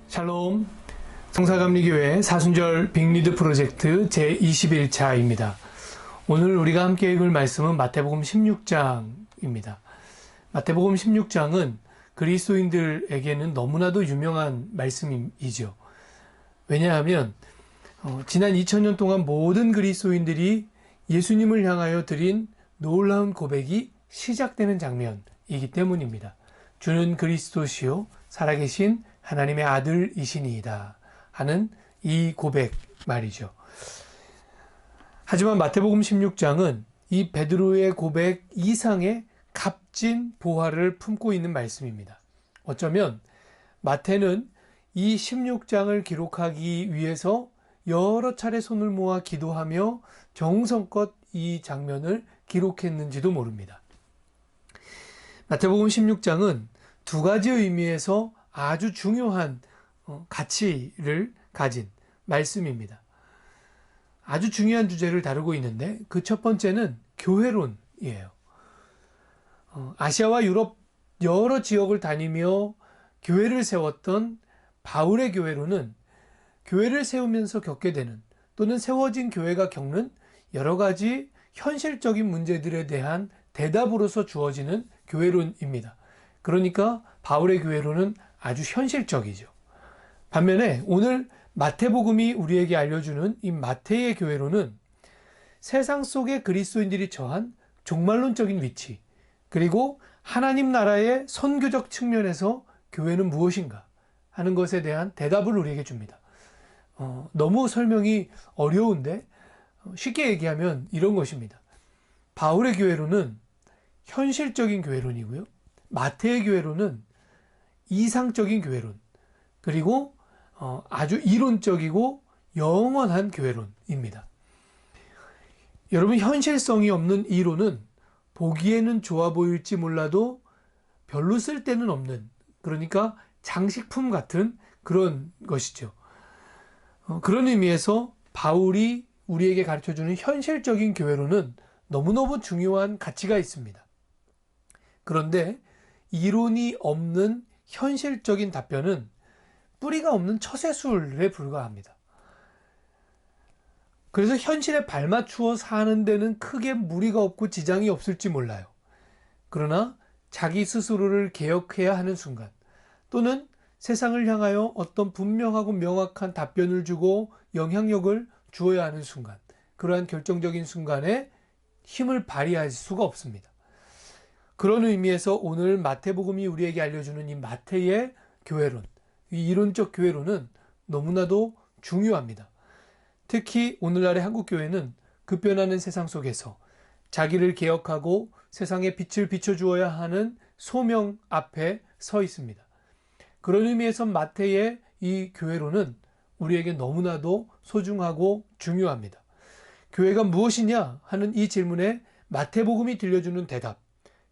샬롬, 성사감리교회 사순절 빅리드 프로젝트 제21차입니다. 오늘 우리가 함께 읽을 말씀은 마태복음 16장입니다. 마태복음 16장은 그리스도인들에게는 너무나도 유명한 말씀이죠. 왜냐하면 지난 2000년 동안 모든 그리스도인들이 예수님을 향하여 드린 놀라운 고백이 시작되는 장면이기 때문입니다. 주는 그리스도시요 살아계신 하나님의 아들이시니이다 하는 이 고백 말이죠. 하지만 마태복음 16장은 이 베드로의 고백 이상의 값진 보화를 품고 있는 말씀입니다. 어쩌면 마태는 이 16장을 기록하기 위해서 여러 차례 손을 모아 기도하며 정성껏 이 장면을 기록했는지도 모릅니다. 마태복음 16장은 두 가지 의미에서 아주 중요한 가치를 가진 말씀입니다. 아주 중요한 주제를 다루고 있는데 그 첫 번째는 교회론이에요. 아시아와 유럽 여러 지역을 다니며 교회를 세웠던 바울의 교회론은 교회를 세우면서 겪게 되는 또는 세워진 교회가 겪는 여러 가지 현실적인 문제들에 대한 대답으로서 주어지는 교회론입니다. 그러니까 바울의 교회론은 아주 현실적이죠. 반면에 오늘 마태복음이 우리에게 알려주는 이 마태의 교회론은 세상 속의 그리스도인들이 처한 종말론적인 위치, 그리고 하나님 나라의 선교적 측면에서 교회는 무엇인가 하는 것에 대한 대답을 우리에게 줍니다. 너무 설명이 어려운데 쉽게 얘기하면 이런 것입니다. 바울의 교회론은 현실적인 교회론이고요. 마태의 교회론은 이상적인 교회론, 그리고 아주 이론적이고 영원한 교회론입니다. 여러분, 현실성이 없는 이론은 보기에는 좋아 보일지 몰라도 별로 쓸데는 없는, 그러니까 장식품 같은 그런 것이죠. 그런 의미에서 바울이 우리에게 가르쳐주는 현실적인 교회론은 너무너무 중요한 가치가 있습니다. 그런데 이론이 없는 현실적인 답변은 뿌리가 없는 처세술에 불과합니다. 그래서 현실에 발맞추어 사는 데는 크게 무리가 없고 지장이 없을지 몰라요. 그러나 자기 스스로를 개혁해야 하는 순간, 또는 세상을 향하여 어떤 분명하고 명확한 답변을 주고 영향력을 주어야 하는 순간, 그러한 결정적인 순간에 힘을 발휘할 수가 없습니다. 그런 의미에서 오늘 마태복음이 우리에게 알려주는 이 마태의 교회론, 이 이론적 교회론은 너무나도 중요합니다. 특히 오늘날의 한국교회는 급변하는 세상 속에서 자기를 개혁하고 세상에 빛을 비춰주어야 하는 소명 앞에 서 있습니다. 그런 의미에서 마태의 이 교회론은 우리에게 너무나도 소중하고 중요합니다. 교회가 무엇이냐 하는 이 질문에 마태복음이 들려주는 대답,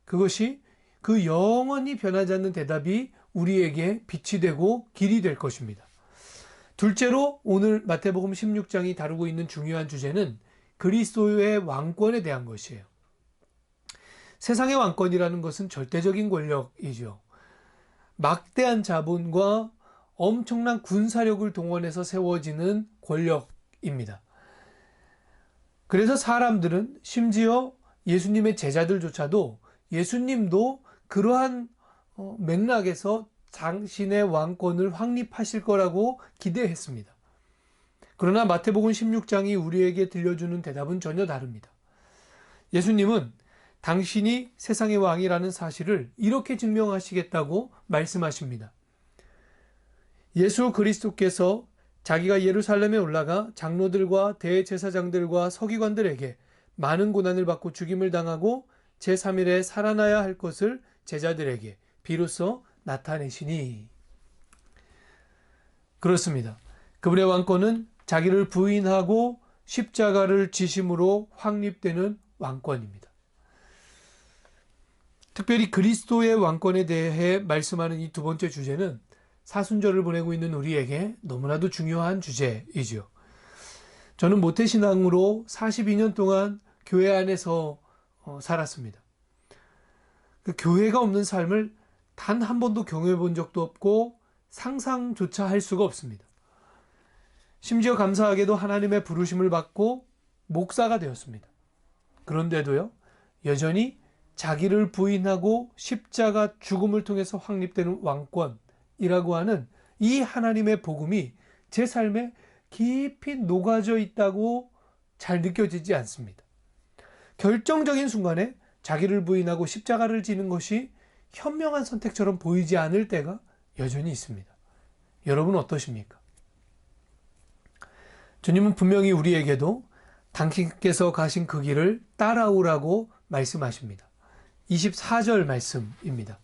그것이 그 영원히 변하지 않는 대답이 우리에게 빛이 되고 길이 될 것입니다. 둘째로 오늘 마태복음 16장이 다루고 있는 중요한 주제는 그리스도의 왕권에 대한 것이에요. 세상의 왕권이라는 것은 절대적인 권력이죠. 막대한 자본과 엄청난 군사력을 동원해서 세워지는 권력입니다. 그래서 사람들은, 심지어 예수님의 제자들조차도 예수님도 그러한 맥락에서 당신의 왕권을 확립하실 거라고 기대했습니다. 그러나 마태복음 16장이 우리에게 들려주는 대답은 전혀 다릅니다. 예수님은 당신이 세상의 왕이라는 사실을 이렇게 증명하시겠다고 말씀하십니다. 예수 그리스도께서 자기가 예루살렘에 올라가 장로들과 대제사장들과 서기관들에게 많은 고난을 받고 죽임을 당하고 제3일에 살아나야 할 것을 제자들에게 비로소 나타내시니. 그렇습니다. 그분의 왕권은 자기를 부인하고 십자가를 지심으로 확립되는 왕권입니다. 특별히 그리스도의 왕권에 대해 말씀하는 이 두 번째 주제는 사순절을 보내고 있는 우리에게 너무나도 중요한 주제이죠. 저는 모태신앙으로 42년 동안 교회 안에서 살았습니다. 그 교회가 없는 삶을 단 한 번도 경험해 본 적도 없고 상상조차 할 수가 없습니다. 심지어 감사하게도 하나님의 부르심을 받고 목사가 되었습니다. 그런데도요, 여전히 자기를 부인하고 십자가 죽음을 통해서 확립되는 왕권이라고 하는 이 하나님의 복음이 제 삶에 깊이 녹아져 있다고 잘 느껴지지 않습니다. 결정적인 순간에 자기를 부인하고 십자가를 지는 것이 현명한 선택처럼 보이지 않을 때가 여전히 있습니다. 여러분 어떠십니까? 주님은 분명히 우리에게도 당신께서 가신 그 길을 따라오라고 말씀하십니다. 24절 말씀입니다.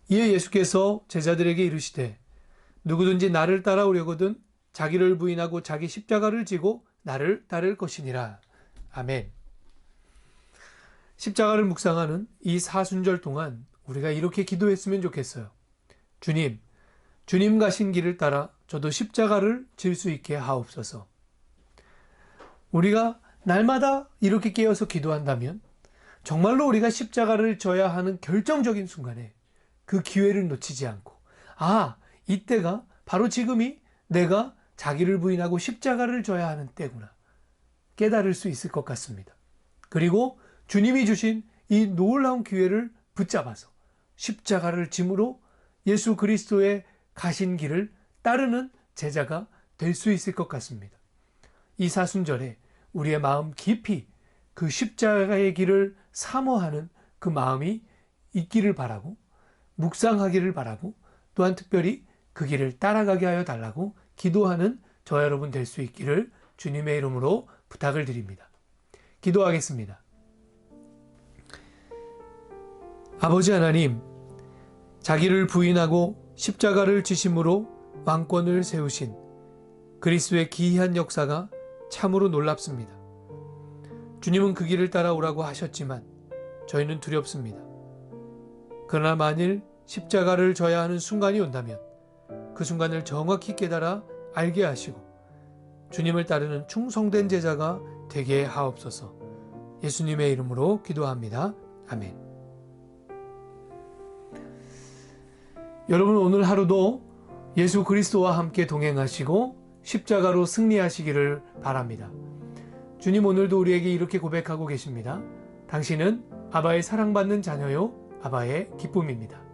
이에 예수께서 제자들에게 이르시되 누구든지 나를 따라오려거든 자기를 부인하고 자기 십자가를 지고 나를 따를 것이니라. 아멘. 십자가를 묵상하는 이 사순절 동안 우리가 이렇게 기도했으면 좋겠어요. 주님 가신 길을 따라 저도 십자가를 질 수 있게 하옵소서. 우리가 날마다 이렇게 깨어서 기도한다면 정말로 우리가 십자가를 져야 하는 결정적인 순간에 그 기회를 놓치지 않고 이때가 바로 지금이 내가 자기를 부인하고 십자가를 져야 하는 때구나 깨달을 수 있을 것 같습니다. 그리고 주님이 주신 이 놀라운 기회를 붙잡아서 십자가를 짐으로 예수 그리스도의 가신 길을 따르는 제자가 될 수 있을 것 같습니다. 이 사순절에 우리의 마음 깊이 그 십자가의 길을 사모하는 그 마음이 있기를 바라고 묵상하기를 바라고 또한 특별히 그 길을 따라가게 하여 달라고 기도하는 저와 여러분 될 수 있기를 주님의 이름으로 부탁을 드립니다. 기도하겠습니다. 아버지 하나님, 자기를 부인하고 십자가를 지심으로 왕권을 세우신 그리스도의 기이한 역사가 참으로 놀랍습니다. 주님은 그 길을 따라오라고 하셨지만 저희는 두렵습니다. 그러나 만일 십자가를 져야 하는 순간이 온다면 그 순간을 정확히 깨달아 알게 하시고 주님을 따르는 충성된 제자가 되게 하옵소서. 예수님의 이름으로 기도합니다. 아멘. 여러분 오늘 하루도 예수 그리스도와 함께 동행하시고 십자가로 승리하시기를 바랍니다. 주님 오늘도 우리에게 이렇게 고백하고 계십니다. 당신은 아바의 사랑받는 자녀요, 아바의 기쁨입니다.